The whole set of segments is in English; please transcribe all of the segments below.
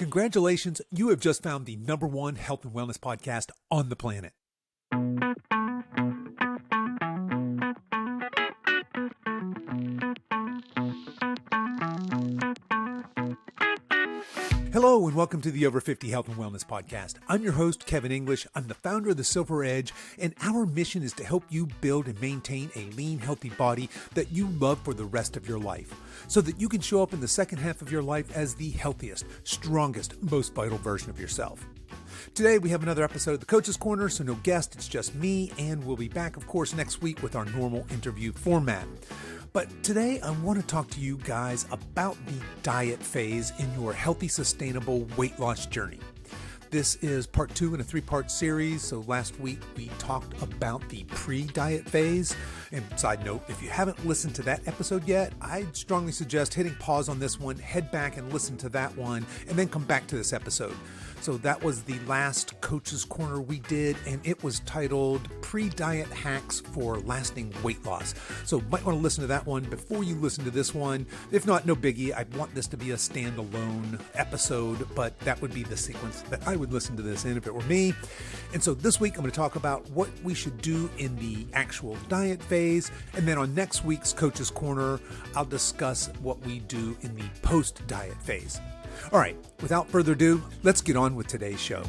Congratulations, you have just found the #1 health and wellness podcast on the planet. Hello and welcome to the Over 50 Health and Wellness Podcast. I'm your host, Kevin English. I'm the founder of The Silver Edge, and our mission is to help you build and maintain a lean, healthy body that you love for the rest of your life, so that you can show up in the second half of your life as the healthiest, strongest, most vital version of yourself. Today we have another episode of the Coach's Corner, so no guest, it's just me, and we'll be back, of course, next week with our normal interview format. But today I want to talk to you guys about the diet phase in your healthy, sustainable weight loss journey. This is part 2 in a 3-part series. So last week we talked about the pre-diet phase. And side note, if you haven't listened to that episode yet, I'd strongly suggest hitting pause on this one, head back and listen to that one, and then come back to this episode. So that was the last Coach's Corner we did, and it was titled Pre-Diet Hacks for Lasting Weight Loss. So you might want to listen to that one before you listen to this one. If not, no biggie. I want this to be a standalone episode, but that would be the sequence that I would listen to this in if it were me. And so this week I'm going to talk about what we should do in the actual diet phase. And then on next week's Coach's Corner, I'll discuss what we do in the post-diet phase. All right, without further ado, let's get on with today's show.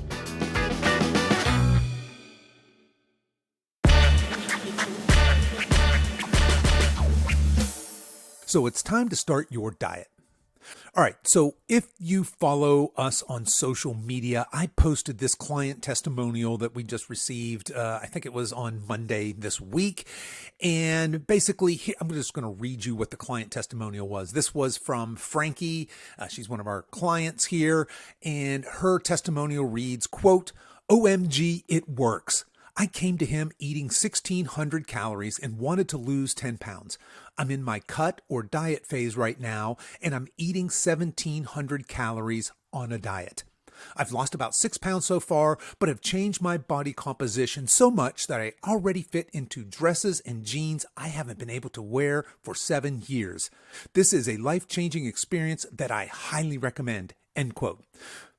So it's time to start your diet. All right, so if you follow us on social media, I posted this client testimonial that we just received. I think it was on Monday this week. And basically, I'm just going to read you what the client testimonial was. This was from Frankie. She's one of our clients here. And her testimonial reads, quote, "OMG, it works. I came to him eating 1,600 calories and wanted to lose 10 pounds. I'm in my cut or diet phase right now, and I'm eating 1,700 calories on a diet. I've lost about 6 pounds so far, but have changed my body composition so much that I already fit into dresses and jeans I haven't been able to wear for 7 years. This is a life-changing experience that I highly recommend." End quote.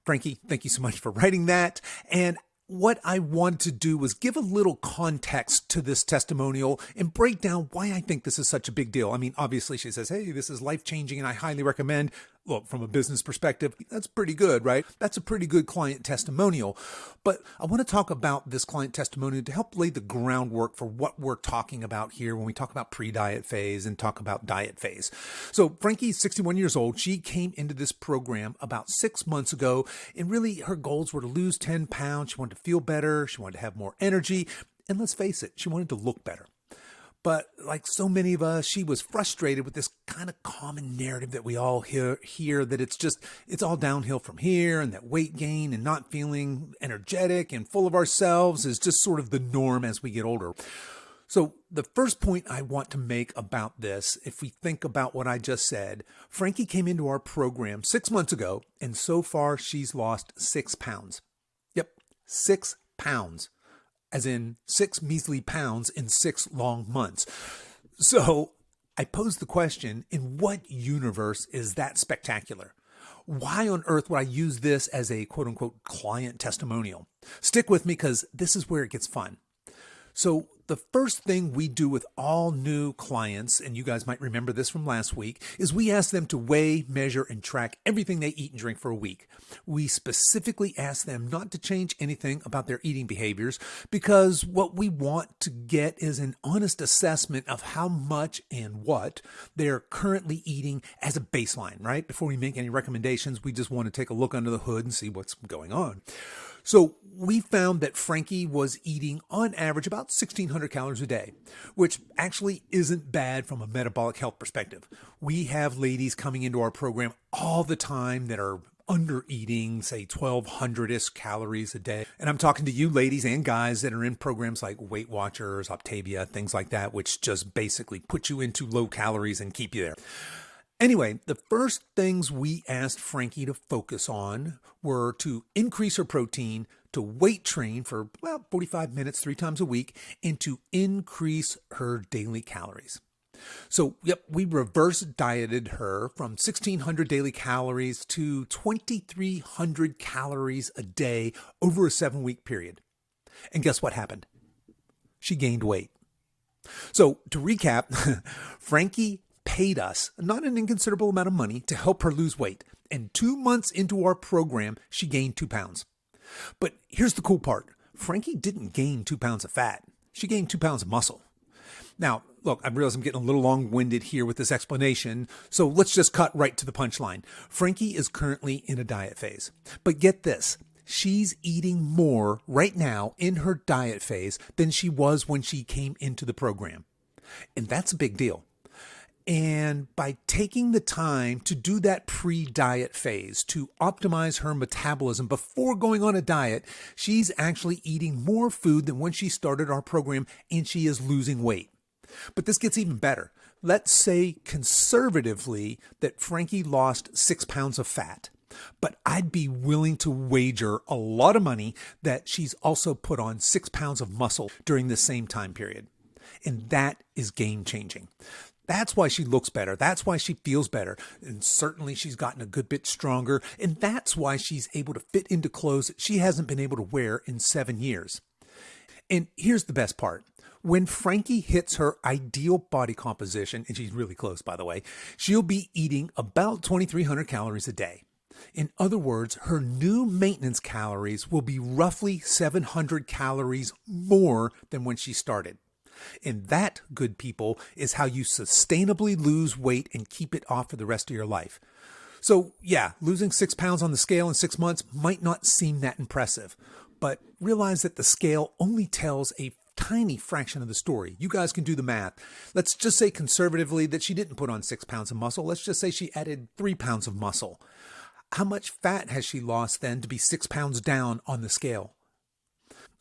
Frankie, thank you so much for writing that. And what I wanted to do was give a little context to this testimonial and break down why I think this is such a big deal. I mean, obviously she says, hey, this is life-changing and I highly recommend. Look, from a business perspective, that's pretty good, right? That's a pretty good client testimonial. But I want to talk about this client testimonial to help lay the groundwork for what we're talking about here when we talk about pre-diet phase and talk about diet phase. So Frankie's 61 years old. She came into this program about 6 months ago, and really her goals were to lose 10 pounds. She wanted to feel better. She wanted to have more energy. And let's face it, she wanted to look better. But like so many of us, she was frustrated with this kind of common narrative that we all hear that it's all downhill from here, and that weight gain and not feeling energetic and full of ourselves is just sort of the norm as we get older. So the first point I want to make about this, if we think about what I just said, Frankie came into our program 6 months ago, and so far she's lost 6 pounds. Yep, 6 pounds. As in 6 measly pounds in 6 long months. So I posed the question, in what universe is that spectacular? Why on earth would I use this as a quote unquote client testimonial? Stick with me because this is where it gets fun. So the first thing we do with all new clients, and you guys might remember this from last week, is we ask them to weigh, measure, and track everything they eat and drink for a week. We specifically ask them not to change anything about their eating behaviors because what we want to get is an honest assessment of how much and what they're currently eating as a baseline, right? Before we make any recommendations, we just want to take a look under the hood and see what's going on. So we found that Frankie was eating on average about 1,600 calories a day, which actually isn't bad from a metabolic health perspective. We have ladies coming into our program all the time that are under eating, say 1,200-ish calories a day. And I'm talking to you ladies and guys that are in programs like Weight Watchers, Optavia, things like that, which just basically put you into low calories and keep you there. Anyway, the first things we asked Frankie to focus on were to increase her protein, to weight train for about 45 minutes 3 times a week, and to increase her daily calories. So, yep, we reverse dieted her from 1,600 daily calories to 2,300 calories a day over a 7-week period. And guess what happened? She gained weight. So, to recap, Frankie paid us not an inconsiderable amount of money to help her lose weight. And 2 months into our program, she gained 2 pounds. But here's the cool part. Frankie didn't gain 2 pounds of fat. She gained 2 pounds of muscle. Now, look, I realize I'm getting a little long-winded here with this explanation, so let's just cut right to the punchline. Frankie is currently in a diet phase. But get this, she's eating more right now in her diet phase than she was when she came into the program. And that's a big deal. And by taking the time to do that pre-diet phase, to optimize her metabolism before going on a diet, she's actually eating more food than when she started our program, and she is losing weight. But this gets even better. Let's say conservatively that Frankie lost 6 pounds of fat. But I'd be willing to wager a lot of money that she's also put on 6 pounds of muscle during the same time period. And that is game changing. That's why she looks better. That's why she feels better. And certainly she's gotten a good bit stronger. And that's why she's able to fit into clothes that she hasn't been able to wear in 7 years. And here's the best part. When Frankie hits her ideal body composition, and she's really close, by the way, she'll be eating about 2,300 calories a day. In other words, her new maintenance calories will be roughly 700 calories more than when she started. And that, good people, is how you sustainably lose weight and keep it off for the rest of your life. So yeah, losing 6 pounds on the scale in 6 months might not seem that impressive, but realize that the scale only tells a tiny fraction of the story. You guys can do the math. Let's just say conservatively that she didn't put on 6 pounds of muscle. Let's just say she added 3 pounds of muscle. How much fat has she lost then to be 6 pounds down on the scale?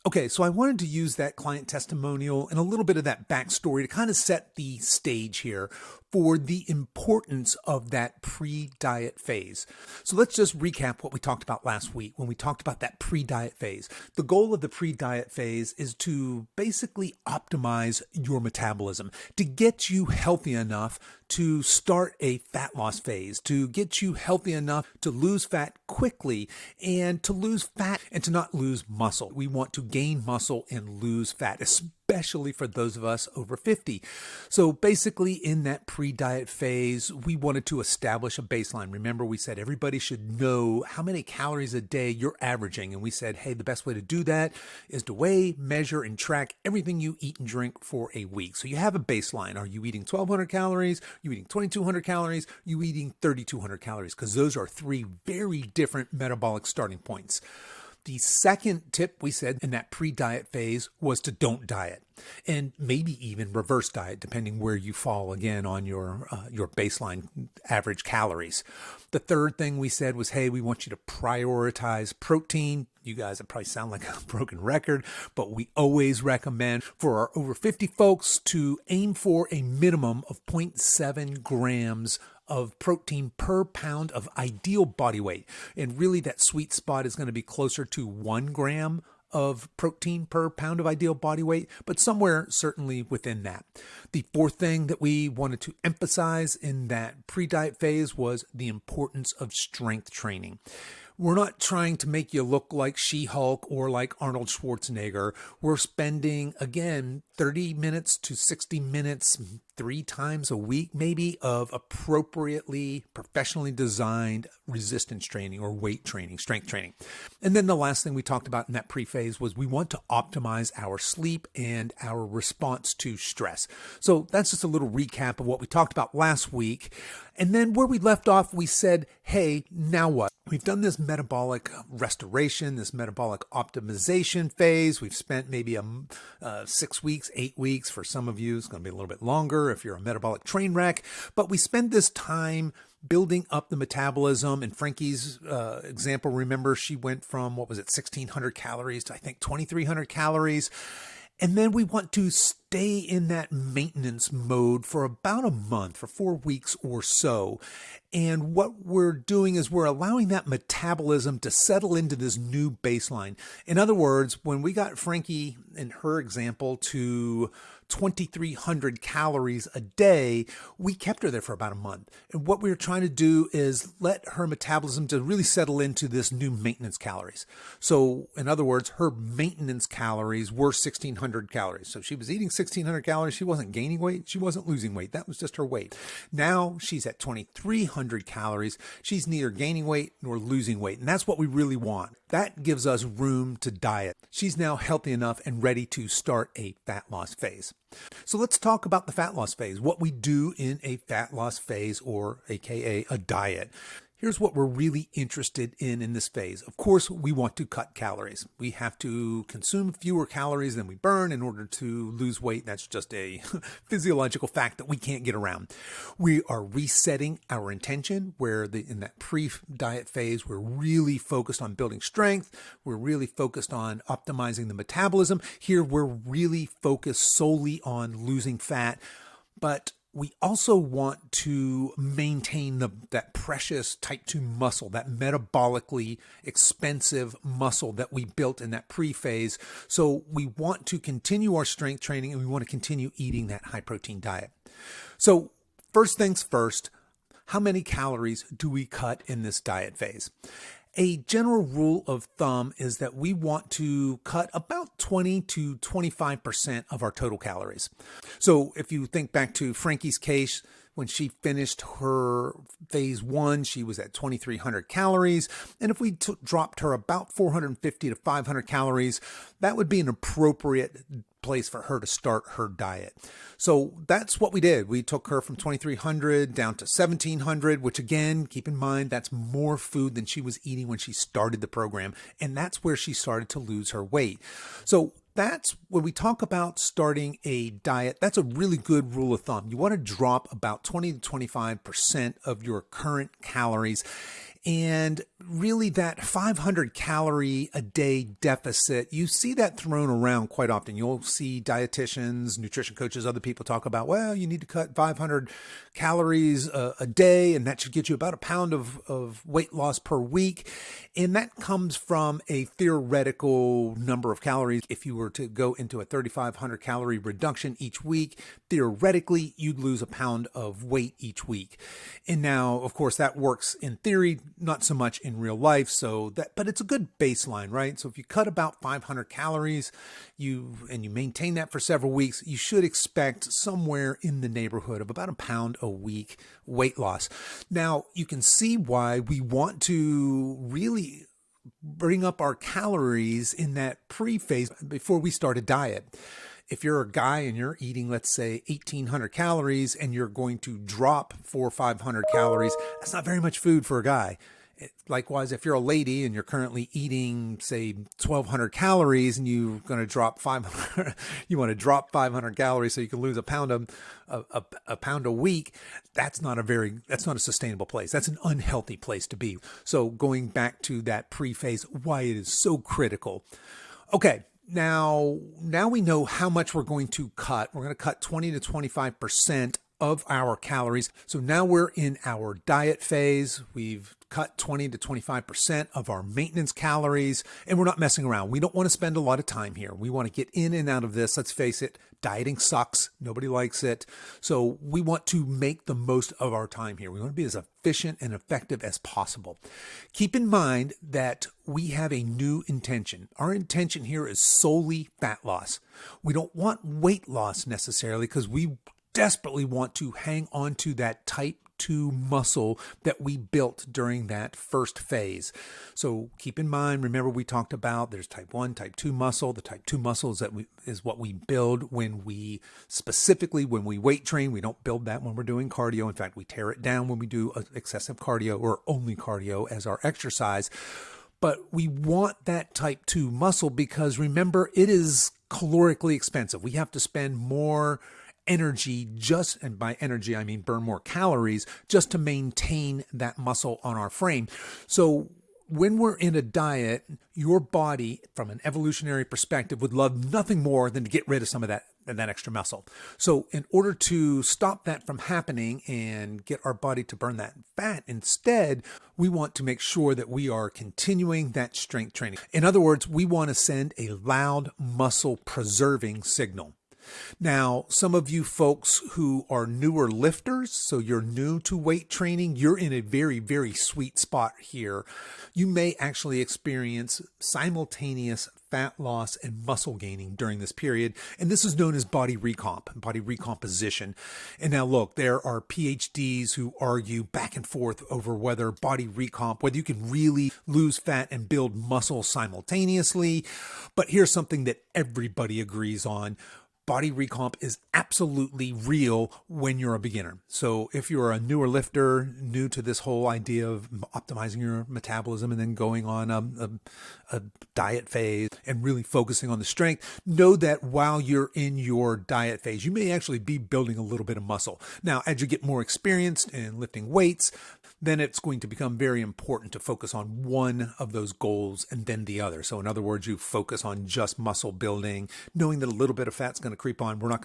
Okay, so I wanted to use that client testimonial and a little bit of that backstory to kind of set the stage here for the importance of that pre-diet phase. So let's just recap what we talked about last week when we talked about that pre-diet phase. The goal of the pre-diet phase is to basically optimize your metabolism, to get you healthy enough to start a fat loss phase, to get you healthy enough to lose fat quickly and to lose fat and to not lose muscle. We want to gain muscle and lose fat, especially for those of us over 50. So basically in that pre-diet phase, we wanted to establish a baseline. Remember, we said everybody should know how many calories a day you're averaging. And we said, hey, the best way to do that is to weigh, measure, and track everything you eat and drink for a week. So you have a baseline. Are you eating 1,200 calories? Are you eating 2,200 calories? Are you eating 3,200 calories? Because those are 3 very different metabolic starting points. The second tip we said in that pre-diet phase was to don't diet and maybe even reverse diet, depending where you fall again on your baseline average calories. The third thing we said was, hey, we want you to prioritize protein. You guys, it probably sound like a broken record, but we always recommend for our over 50 folks to aim for a minimum of 0.7 grams of protein per pound of ideal body weight. And really that sweet spot is going to be closer to 1 gram of protein per pound of ideal body weight, but somewhere certainly within that. The fourth thing that we wanted to emphasize in that pre-diet phase was the importance of strength training. We're not trying to make you look like She-Hulk or like Arnold Schwarzenegger. We're spending, again, 30 minutes to 60 minutes, 3 times a week maybe, of appropriately, professionally designed resistance training or weight training, strength training. And then the last thing we talked about in that pre-phase was we want to optimize our sleep and our response to stress. So that's just a little recap of what we talked about last week. And then where we left off, we said, hey, now what? We've done this metabolic restoration, this metabolic optimization phase. We've spent maybe 6 weeks, 8 weeks. For some of you, it's going to be a little bit longer if you're a metabolic train wreck. But we spend this time building up the metabolism. In Frankie's example, remember, she went from, 1,600 calories to, I think, 2,300 calories. And then we want to stay in that maintenance mode for about a month, for 4 weeks or so. And what we're doing is we're allowing that metabolism to settle into this new baseline. In other words, when we got Frankie, in her example, to 2,300 calories a day, we kept her there for about a month. And what we were trying to do is let her metabolism to really settle into this new maintenance calories. So in other words, her maintenance calories were 1,600 calories. So she was eating 1,600 calories. She wasn't gaining weight. She wasn't losing weight. That was just her weight. Now she's at 2,300 calories. She's neither gaining weight nor losing weight. And that's what we really want. That gives us room to diet. She's now healthy enough and ready to start a fat loss phase. So let's talk about the fat loss phase, what we do in a fat loss phase, or AKA a diet. Here's what we're really interested in this phase. Of course, we want to cut calories. We have to consume fewer calories than we burn in order to lose weight. That's just a physiological fact that we can't get around. We are resetting our intention, where in that pre-diet phase, we're really focused on building strength. We're really focused on optimizing the metabolism. Here, we're really focused solely on losing fat, but we also want to maintain that precious type 2 muscle, that metabolically expensive muscle that we built in that pre-phase. So we want to continue our strength training, and we want to continue eating that high protein diet. So first things first, how many calories do we cut in this diet phase? A general rule of thumb is that we want to cut about 20 to 25% of our total calories. So if you think back to Frankie's case, when she finished her phase 1, she was at 2,300 calories. And if we dropped her about 450 to 500 calories, that would be an appropriate place for her to start her diet. So that's what we did. We took her from 2,300 down to 1,700, which again, keep in mind, that's more food than she was eating when she started the program. And that's where she started to lose her weight. So that's when we talk about starting a diet, that's a really good rule of thumb. You want to drop about 20 to 25% of your current calories. And really that 500 calorie a day deficit, you see that thrown around quite often. You'll see dietitians, nutrition coaches, other people talk about, well, you need to cut 500 calories a day, and that should get you about a pound of weight loss per week. And that comes from a theoretical number of calories. If you were to go into a 3,500 calorie reduction each week, theoretically, you'd lose a pound of weight each week. And now, of course, that works in theory, not so much in real life. But it's a good baseline, right? So if you cut about 500 calories, you maintain that for several weeks, you should expect somewhere in the neighborhood of about a pound a week weight loss. Now, you can see why we want to really bring up our calories in that pre-phase before we start a diet. If you're a guy and you're eating, let's say, 1,800 calories and you're going to drop 400 or 500 calories, that's not very much food for a guy. Likewise, if you're a lady and you're currently eating, say, 1,200 calories and you're going to drop 500, you want to drop 500 calories so you can lose a pound a week. That's not a sustainable place. That's an unhealthy place to be. So going back to that pre-phase, why it is so critical. Okay. Now we know how much we're going to cut. We're going to cut 20 to 25% of our calories. So now we're in our diet phase. We've cut 20 to 25% of our maintenance calories, and we're not messing around. We don't want to spend a lot of time here. We want to get in and out of this. Let's face it, dieting sucks. Nobody likes it. So we want to make the most of our time here. We want to be as efficient and effective as possible. Keep in mind that we have a new intention. Our intention here is solely fat loss. We don't want weight loss necessarily, because we desperately want to hang on to that type 2 muscle that we built during that first phase. So keep in mind, remember we talked about there's type 1, type 2 muscle. The type 2 muscle is what we build when we weight train. We don't build that when we're doing cardio. In fact, we tear it down when we do excessive cardio or only cardio as our exercise. But we want that type 2 muscle because remember, it is calorically expensive. We have to spend more energy, and by energy I mean burn more calories, just to maintain that muscle on our frame. So when we're in a diet, your body, from an evolutionary perspective, would love nothing more than to get rid of some of that extra muscle. So in order to stop that from happening and get our body to burn that fat instead, we want to make sure that we are continuing that strength training. In other words, we want to send a loud muscle preserving signal. Now, some of you folks who are newer lifters, so you're new to weight training, you're in a very, very sweet spot here. You may actually experience simultaneous fat loss and muscle gaining during this period. And this is known as body recomposition. And now look, there are PhDs who argue back and forth over whether whether you can really lose fat and build muscle simultaneously. But here's something that everybody agrees on. Body recomp is absolutely real when you're a beginner. So if you're a newer lifter, new to this whole idea of optimizing your metabolism and then going on a diet phase and really focusing on the strength, know that while you're in your diet phase, you may actually be building a little bit of muscle. Now, as you get more experienced in lifting weights, then it's going to become very important to focus on one of those goals and then the other. So in other words, you focus on just muscle building, knowing that a little bit of fat's going to creep on. We're not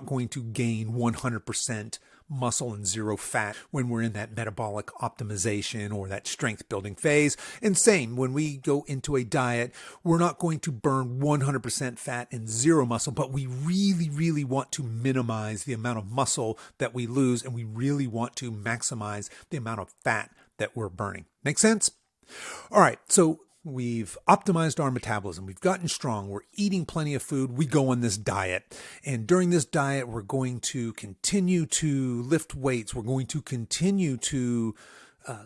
going to gain 100% muscle and zero fat when we're in that metabolic optimization or that strength building phase. And same, when we go into a diet, we're not going to burn 100% fat and zero muscle, but we really, really want to minimize the amount of muscle that we lose, and we really want to maximize the amount of fat that we're burning. Make sense? All right, so we've optimized our metabolism. We've gotten strong. We're eating plenty of food. We go on this diet. And during this diet, we're going to continue to lift weights. We're going to continue to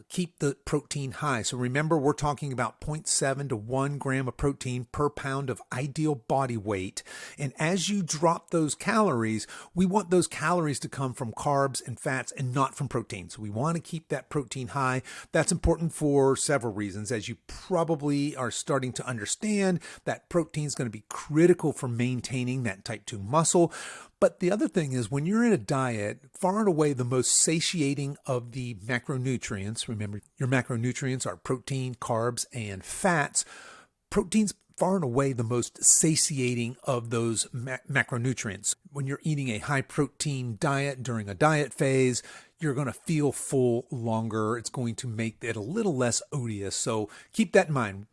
keep the protein high. So remember, we're talking about 0.7 to 1 gram of protein per pound of ideal body weight. And as you drop those calories, we want those calories to come from carbs and fats and not from protein. So we want to keep that protein high. That's important for several reasons. As you probably are starting to understand, that protein is going to be critical for maintaining that type 2 muscle. But the other thing is, when you're in a diet, far and away the most satiating of the macronutrients, remember your macronutrients are protein, carbs, and fats. Protein's far and away the most satiating of those macronutrients. When you're eating a high protein diet during a diet phase, you're going to feel full longer. It's going to make it a little less odious. So keep that in mind.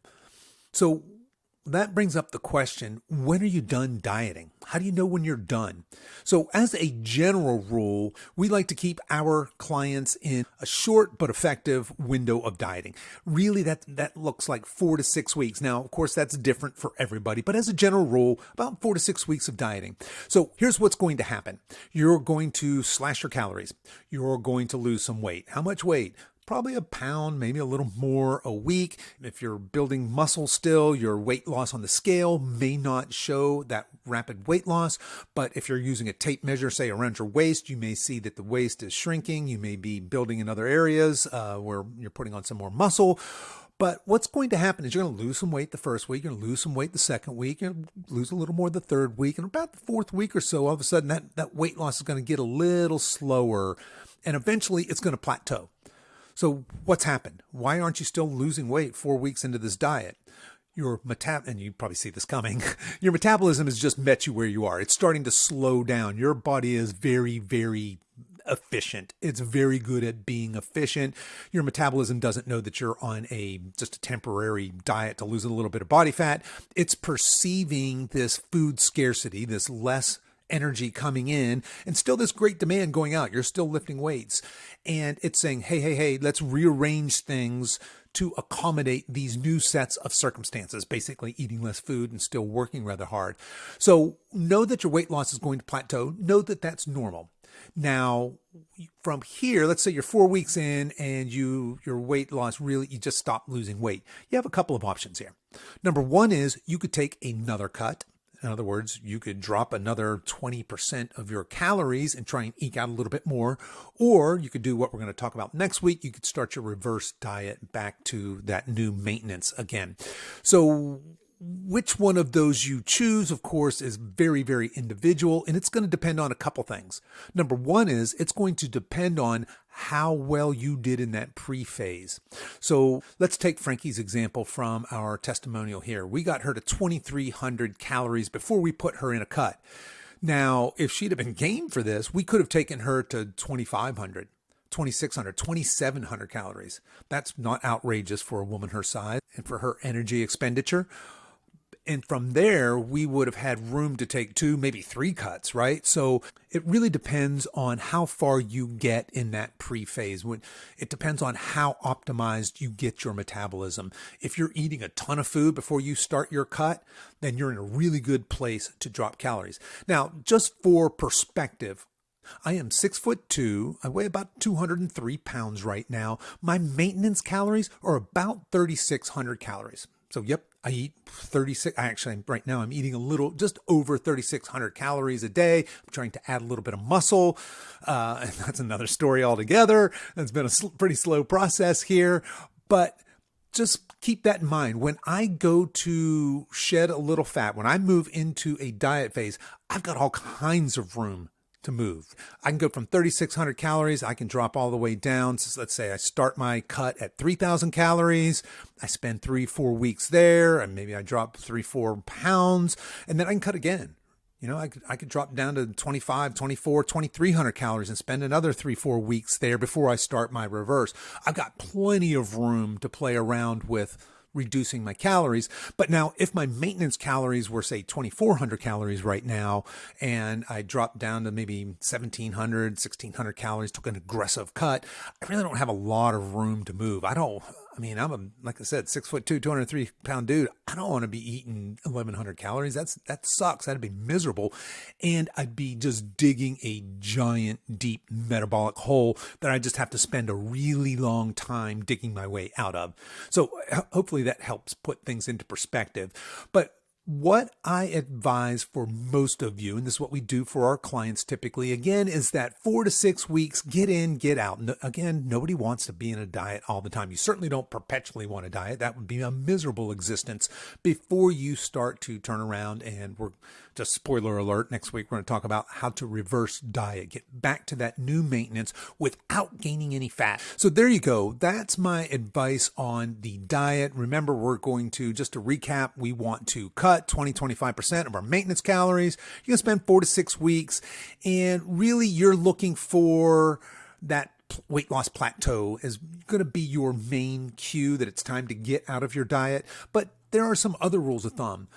So that brings up the question, when are you done dieting? How do you know when you're done? So as a general rule, we like to keep our clients in a short but effective window of dieting. Really, that looks like 4 to 6 weeks. Now, of course, that's different for everybody, but as a general rule, about 4 to 6 weeks of dieting. So here's what's going to happen. You're going to slash your calories. You're going to lose some weight. How much weight? Probably a pound, maybe a little more a week. If you're building muscle still, your weight loss on the scale may not show that rapid weight loss. But if you're using a tape measure, say around your waist, you may see that the waist is shrinking. You may be building in other areas where you're putting on some more muscle. But what's going to happen is you're going to lose some weight the first week, you're going to lose some weight the second week, you're going to lose a little more the third week, and about the fourth week or so, all of a sudden that weight loss is going to get a little slower, and eventually it's going to plateau. So what's happened? Why aren't you still losing weight 4 weeks into this diet? And you probably see this coming, your metabolism has just met you where you are. It's starting to slow down. Your body is very, very efficient. It's very good at being efficient. Your metabolism doesn't know that you're on just a temporary diet to lose a little bit of body fat. It's perceiving this food scarcity, this less energy coming in, and still this great demand going out. You're still lifting weights. And it's saying, hey, let's rearrange things to accommodate these new sets of circumstances, basically eating less food and still working rather hard. So know that your weight loss is going to plateau. Know that that's normal. Now, from here, let's say you're 4 weeks in and your weight loss, you just stop losing weight. You have a couple of options here. Number one is you could take another cut. In other words, you could drop another 20% of your calories and try and eke out a little bit more. Or you could do what we're going to talk about next week. You could start your reverse diet back to that new maintenance again. So which one of those you choose, of course, is very, very individual, and it's going to depend on a couple things. Number one is it's going to depend on how well you did in that pre-phase. So let's take Frankie's example from our testimonial here. We got her to 2,300 calories before we put her in a cut. Now, if she'd have been game for this, we could have taken her to 2,500. 2,600, 2,700 calories. That's not outrageous for a woman her size and for her energy expenditure. And from there, we would have had room to take 2, maybe 3 cuts, right? So it really depends on how far you get in that pre-phase. It depends on how optimized you get your metabolism. If you're eating a ton of food before you start your cut, then you're in a really good place to drop calories. Now, just for perspective, I am 6'2". I weigh about 203 pounds right now. My maintenance calories are about 3,600 calories. So, yep, I eat 36. Actually, right now I'm eating just over 3,600 calories a day. I'm trying to add a little bit of muscle. And that's another story altogether. It's been a pretty slow process here, but just keep that in mind. When I go to shed a little fat, when I move into a diet phase, I've got all kinds of room to move. I can go from 3,600 calories. I can drop all the way down. So let's say I start my cut at 3,000 calories. I spend 3-4 weeks there, and maybe I drop 3-4 pounds, and then I can cut again. I could drop down to 25, 24, 2,300 calories and spend another 3-4 weeks there before I start my reverse. I've got plenty of room to play around with reducing my calories. But now if my maintenance calories were, say, 2,400 calories right now, and I dropped down to maybe 1,700, 1,600 calories, took an aggressive cut, I really don't have a lot of room to move. Like I said, 6'2", 203 pound dude. I don't want to be eating 1,100 calories. That sucks. That'd be miserable. And I'd be just digging a giant, deep metabolic hole that I just have to spend a really long time digging my way out of. So hopefully that helps put things into perspective. But what I advise for most of you, and this is what we do for our clients typically, again, is that 4 to 6 weeks, get in, get out. Again, nobody wants to be in a diet all the time. You certainly don't perpetually want a diet. That would be a miserable existence before you start to turn around. And we're just spoiler alert, next week we're going to talk about how to reverse diet, get back to that new maintenance without gaining any fat. So there you go. That's my advice on the diet. Remember, we're going to, just to recap, we want to cut 20-25% of our maintenance calories. You're going to spend 4 to 6 weeks, and really you're looking for that weight loss plateau is going to be your main cue that it's time to get out of your diet. But there are some other rules of thumb.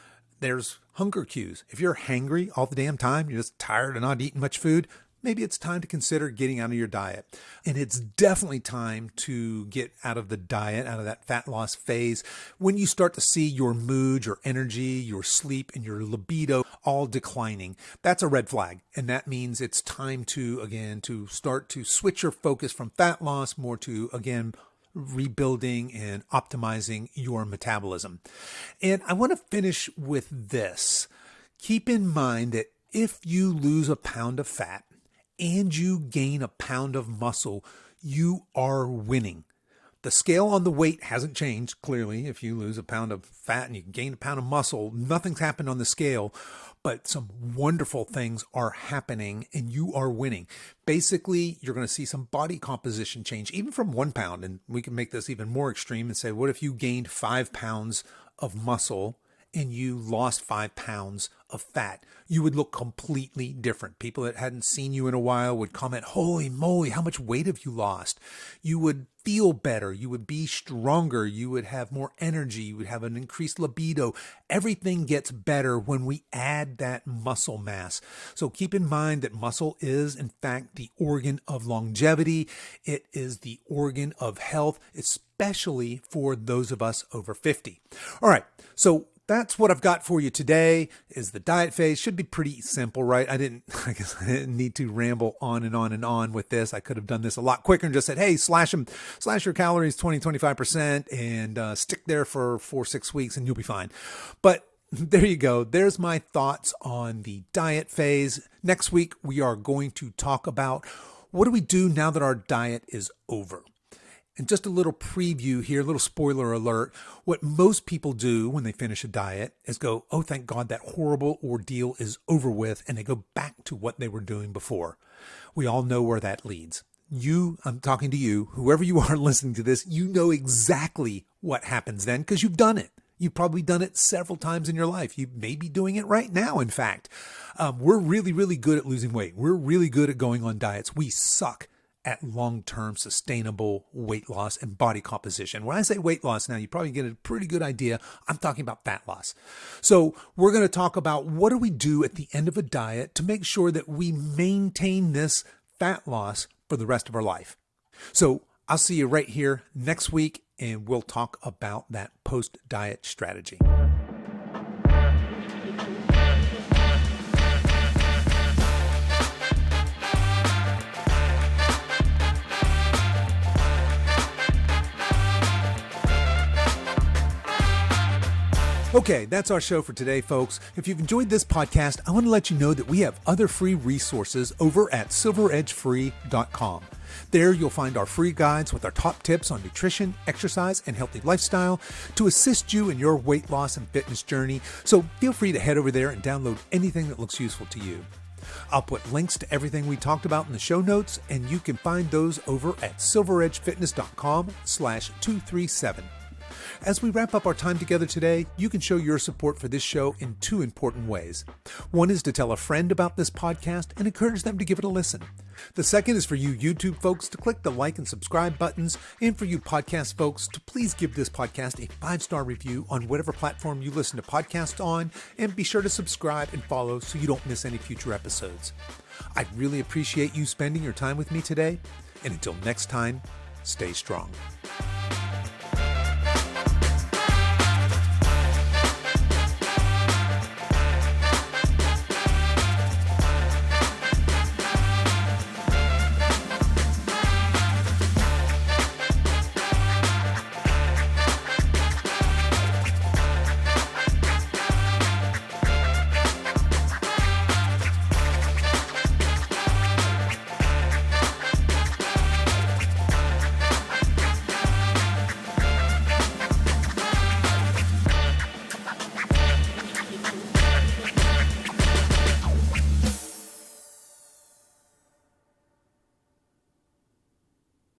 There's hunger cues. If you're hangry all the damn time, you're just tired and not eating much food, maybe it's time to consider getting out of your diet. And it's definitely time to get out of the diet, out of that fat loss phase, when you start to see your mood, your energy, your sleep, and your libido all declining. That's a red flag. And that means it's time to, again, to start to switch your focus from fat loss more to, again, rebuilding and optimizing your metabolism. And I want to finish with this. Keep in mind that if you lose a pound of fat and you gain a pound of muscle, you are winning. The scale on the weight hasn't changed, clearly. If you lose a pound of fat and you gain a pound of muscle, nothing's happened on the scale, but some wonderful things are happening and you are winning. Basically, you're going to see some body composition change, even from 1 pound. And we can make this even more extreme and say, what if you gained 5 pounds of muscle and you lost 5 pounds of fat? You would look completely different. People that hadn't seen you in a while would comment, holy moly, how much weight have you lost? You would feel better. You would be stronger. You would have more energy. You would have an increased libido. Everything gets better when we add that muscle mass. So keep in mind that muscle is, in fact, the organ of longevity. It is the organ of health, especially for those of us over 50. All right. So that's what I've got for you today is the diet phase. Should be pretty simple, right? I guess I didn't need to ramble on and on and on with this. I could have done this a lot quicker and just said, hey, slash your calories 20-25% and stick there for 4-6 weeks and you'll be fine. But there you go. There's my thoughts on the diet phase. Next week, we are going to talk about what do we do now that our diet is over. And just a little preview here, a little spoiler alert. What most people do when they finish a diet is go, oh, thank God that horrible ordeal is over with, and they go back to what they were doing before. We all know where that leads. I'm talking to you, whoever you are listening to this, you know exactly what happens then because you've done it. You've probably done it several times in your life. You may be doing it right now, in fact. We're really, really good at losing weight. We're really good at going on diets. We suck at long-term sustainable weight loss and body composition. When I say weight loss now, you probably get a pretty good idea. I'm talking about fat loss. So we're going to talk about what do we do at the end of a diet to make sure that we maintain this fat loss for the rest of our life. So I'll see you right here next week, and we'll talk about that post-diet strategy. Okay, that's our show for today, folks. If you've enjoyed this podcast, I want to let you know that we have other free resources over at silveredgefree.com. There you'll find our free guides with our top tips on nutrition, exercise, and healthy lifestyle to assist you in your weight loss and fitness journey. So feel free to head over there and download anything that looks useful to you. I'll put links to everything we talked about in the show notes, and you can find those over at silveredgefitness.com/237. As we wrap up our time together today, you can show your support for this show in two important ways. One is to tell a friend about this podcast and encourage them to give it a listen. The second is for you YouTube folks to click the like and subscribe buttons, and for you podcast folks to please give this podcast a 5-star review on whatever platform you listen to podcasts on, and be sure to subscribe and follow so you don't miss any future episodes. I really appreciate you spending your time with me today, and until next time, stay strong.